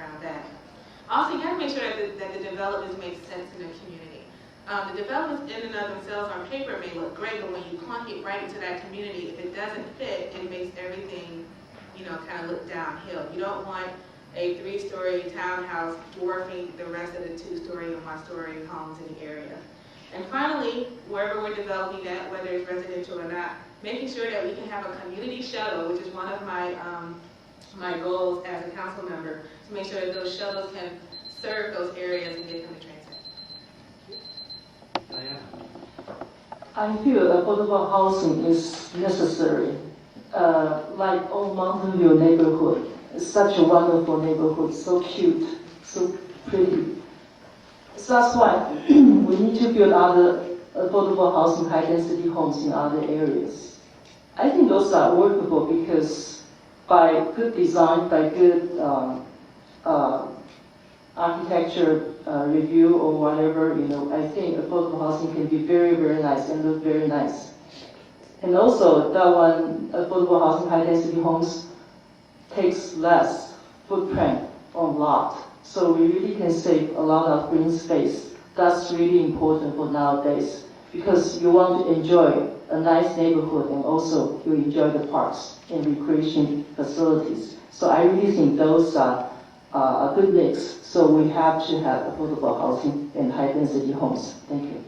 around that. Also, you have to make sure that the developments make sense in the community. The developments in and of themselves on paper may look great, but when you plunk it right into that community, if it doesn't fit, it makes everything, kind of look downhill. You don't want a 3-story townhouse dwarfing the rest of the 2-story and 1-story homes in the area. And finally, wherever we're developing that, whether it's residential or not, making sure that we can have a community shuttle, which is one of my my goals as a council member, to make sure that those shuttles can serve those areas and get them to transit. I feel affordable housing is necessary. Like Old Mountain View neighborhood, it's such a wonderful neighborhood, so cute, so pretty. So that's why we need to build other affordable housing, high-density homes in other areas. I think those are workable because by good design, by good architecture review or whatever, I think affordable housing can be very, very nice and look very nice. And also, that one, affordable housing, high-density homes takes less footprint on lot. So we really can save a lot of green space. That's really important for nowadays because you want to enjoy a nice neighborhood and also you enjoy the parks and recreation facilities. So I really think those are a good mix. So we have to have affordable housing and high-density homes. Thank you.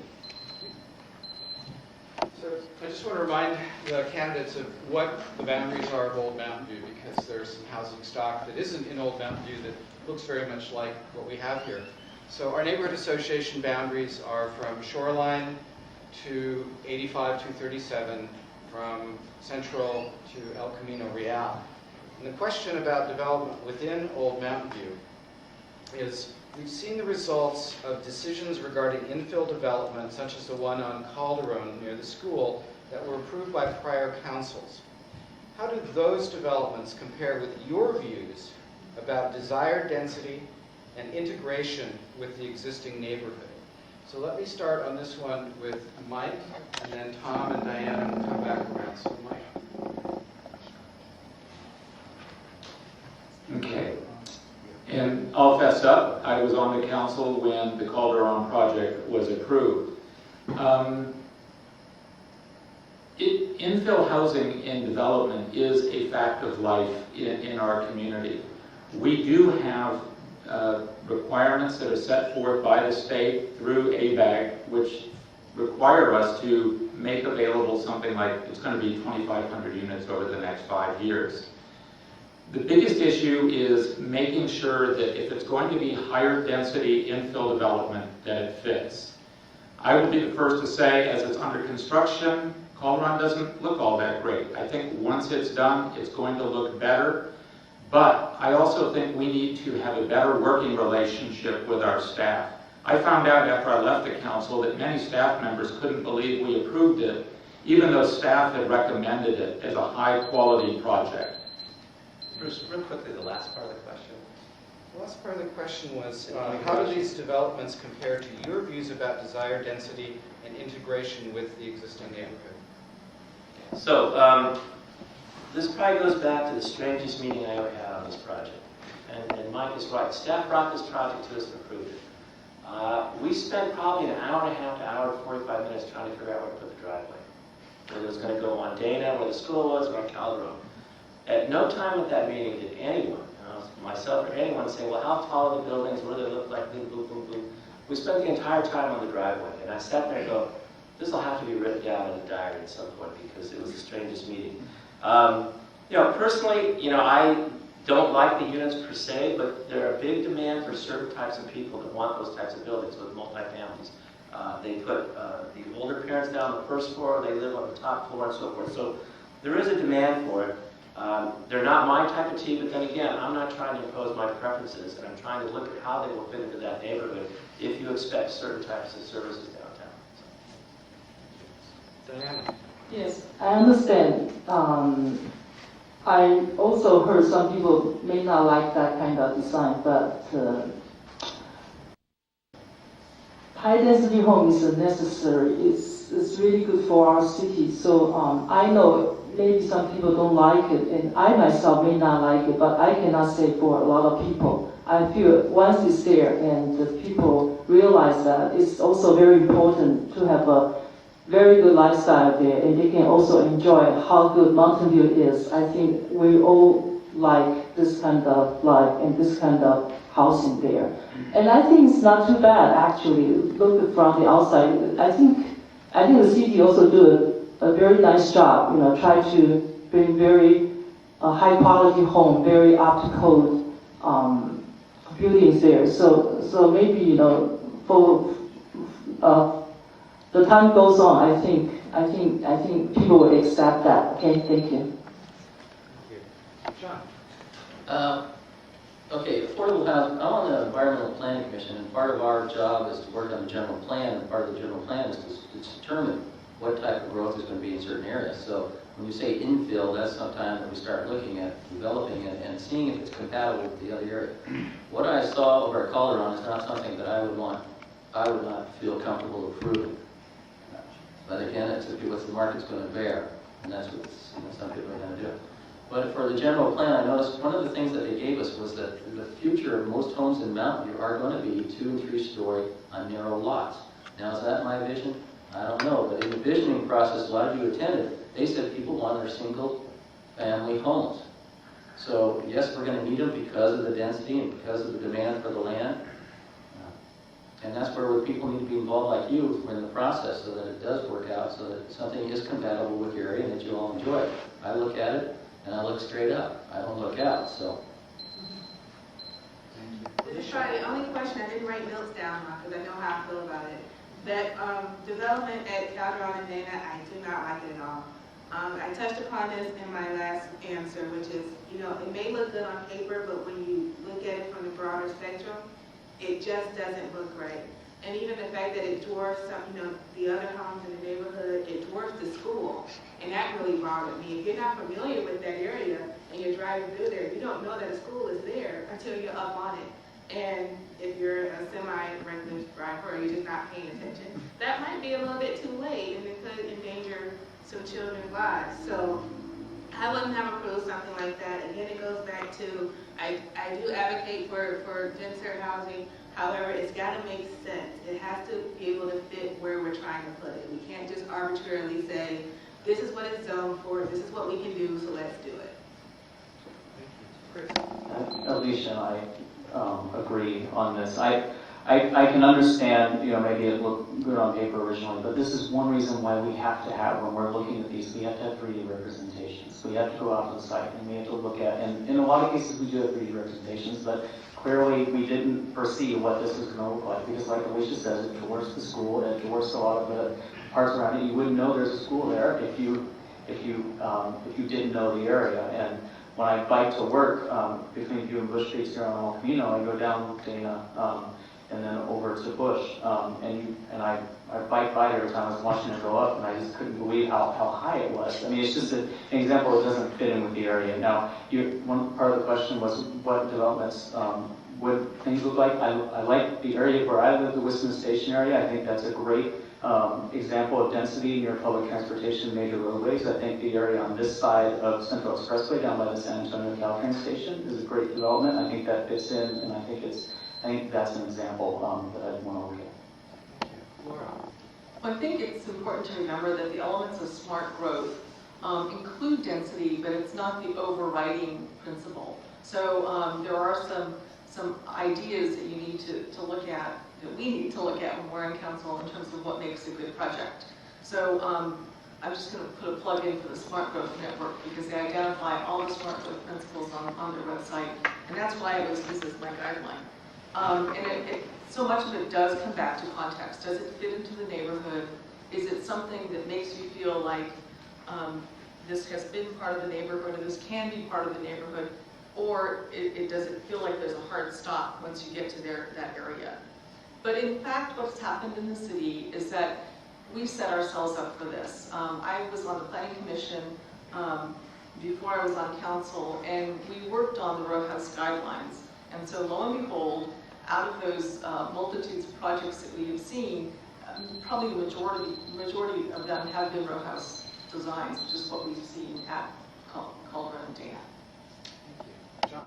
So I just want to remind the candidates of what the boundaries are of Old Mountain View, because there's some housing stock that isn't in Old Mountain View that looks very much like what we have here. So our neighborhood association boundaries are from Shoreline to 85-237, from Central to El Camino Real. And the question about development within Old Mountain View is we've seen the results of decisions regarding infill development, such as the one on Calderon near the school, that were approved by prior councils. How do those developments compare with your views about desired density and integration with the existing neighborhood? So let me start on this one with Mike, and then Tom and Diana will come back around. So Mike. Okay. And I'll fess up, I was on the council when the Calderon project was approved. Infill housing and development is a fact of life in our community. We do have requirements that are set forth by the state through ABAG, which require us to make available something like, it's going to be 2,500 units over the next 5 years. The biggest issue is making sure that if it's going to be higher density infill development, that it fits. I would be the first to say, as it's under construction, Calderon doesn't look all that great. I think once it's done, it's going to look better. But I also think we need to have a better working relationship with our staff. I found out after I left the council that many staff members couldn't believe we approved it, even though staff had recommended it as a high-quality project. Bruce, real quickly, the last part of the question. The last part of the question was, how do these developments compare to your views about desired density and integration with the existing neighborhood? So, this probably goes back to the strangest meeting I ever had on this project. And Mike is right. Staff brought this project to us and approved it. We spent probably an hour and a half to hour and 45 minutes trying to figure out where to put the driveway. Whether it was going to go on Dana, where the school was, or on Calderon. At no time at that meeting did anyone, myself or anyone, say, well, how tall are the buildings, what do they look like, boom, boom, boom, boom. We spent the entire time on the driveway. And I sat there and go, this will have to be written down in a diary at some point because it was the strangest meeting. Personally, I don't like the units per se, but there are big demand for certain types of people that want those types of buildings with multifamilies. They put the older parents down on the first floor, they live on the top floor and so forth. So there is a demand for it. They're not my type of tea, but then again, I'm not trying to impose my preferences, and I'm trying to look at how they will fit into that neighborhood if you expect certain types of services downtown. Diana. Yes, I understand. I also heard some people may not like that kind of design, but high-density home is necessary. It's really good for our city. So I know maybe some people don't like it, and I myself may not like it, but I cannot say for a lot of people. I feel once it's there and the people realize that, it's also very important to have a very good lifestyle there, and they can also enjoy how good Mountain View is. I think we all like this kind of life and this kind of housing there. And I think it's not too bad, actually. Look from the outside. I think the city also do a very nice job, try to bring very high quality home, very up to code buildings there. So maybe, for the time goes on, I think people will accept that. Okay, thank you. John? Okay, affordable housing. I'm on the Environmental Planning Commission, and part of our job is to work on the general plan, and part of the general plan is to determine what type of growth is going to be in certain areas. So when you say infill, that's sometime that we start looking at developing it and seeing if it's compatible with the other area. What I saw over at Calderon is not something that I would not feel comfortable approving. But again, it's what the market's going to bear, and that's what some people are going to do. But for the general plan, I noticed one of the things that they gave us was that the future of most homes in Mountain View are going to be 2- and 3-story on narrow lots. Now, is that my vision? I don't know, but in the visioning process, a lot of you attended, they said people want their single-family homes. So yes, we're going to need them because of the density and because of the demand for the land. And that's where people need to be involved like you in the process so that it does work out, so that something is compatible with your area and that you all enjoy it. I look at it and I look straight up. I don't look out, so. Just try the only question, I didn't write notes down because I know how I feel about it. That development at Calderon and Dana, I do not like it at all. I touched upon this in my last answer, which is, it may look good on paper, but when you look at it from the broader spectrum, it just doesn't look right. And even the fact that it dwarfs some, the other homes in the neighborhood, it dwarfs the school. And that really bothered me. If you're not familiar with that area and you're driving through there, you don't know that a school is there until you're up on it. And if you're a semi-regular driver or you're just not paying attention, that might be a little bit too late and it could endanger some children's lives. So I wouldn't have approved something like that. Again, it goes back to, I do advocate for denser housing. However, it's got to make sense. It has to be able to fit where we're trying to put it. We can't just arbitrarily say, this is what it's zoned for, this is what we can do, so let's do it. Alicia and I agree on this. I can understand, maybe it looked good on paper originally, but this is one reason why we have to have, when we're looking at these, we have to have 3D representations. So we have to go out to the site and we have to look at, and in a lot of cases we do have 3D representations, but clearly we didn't foresee what this was going to look like, because like Alicia says, it dwarfs the school, it dwarfs a lot of the parts around it. You wouldn't know there's a school there if you didn't know the area. And when I bike to work between View and Bush Streets here on OMVNA, I go down Dana and then over to Bush, and I bike by there every time I was watching it go up, and I just couldn't believe how high it was. I mean, it's just an example that doesn't fit in with the area. Now, one part of the question was what developments would things look like. I like the area where I live, the Whiston Station area. I think that's a great example of density near public transportation, major roadways. I think the area on this side of Central Expressway down by the San Antonio Caltrain station is a great development. I think that fits in, and I think that's an example that I'd want to look at. Laura? I think it's important to remember that the elements of smart growth include density, but it's not the overriding principle. So there are some ideas that you need to look at, that we need to look at when we're in council in terms of what makes a good project. So I'm just going to put a plug in for the Smart Growth Network because they identify all the smart growth principles on their website, and that's why it was used as my guideline. And so much of it does come back to context. Does it fit into the neighborhood? Is it something that makes you feel like this has been part of the neighborhood, or this can be part of the neighborhood, or does it feel like there's a hard stop once you get to that area? But in fact, what's happened in the city is that we set ourselves up for this. I was on the Planning Commission before I was on council, and we worked on the row house guidelines. And so lo and behold, out of those multitudes of projects that we have seen, probably the majority of them have been row house designs, which is what we've seen at Cauldron and Dana.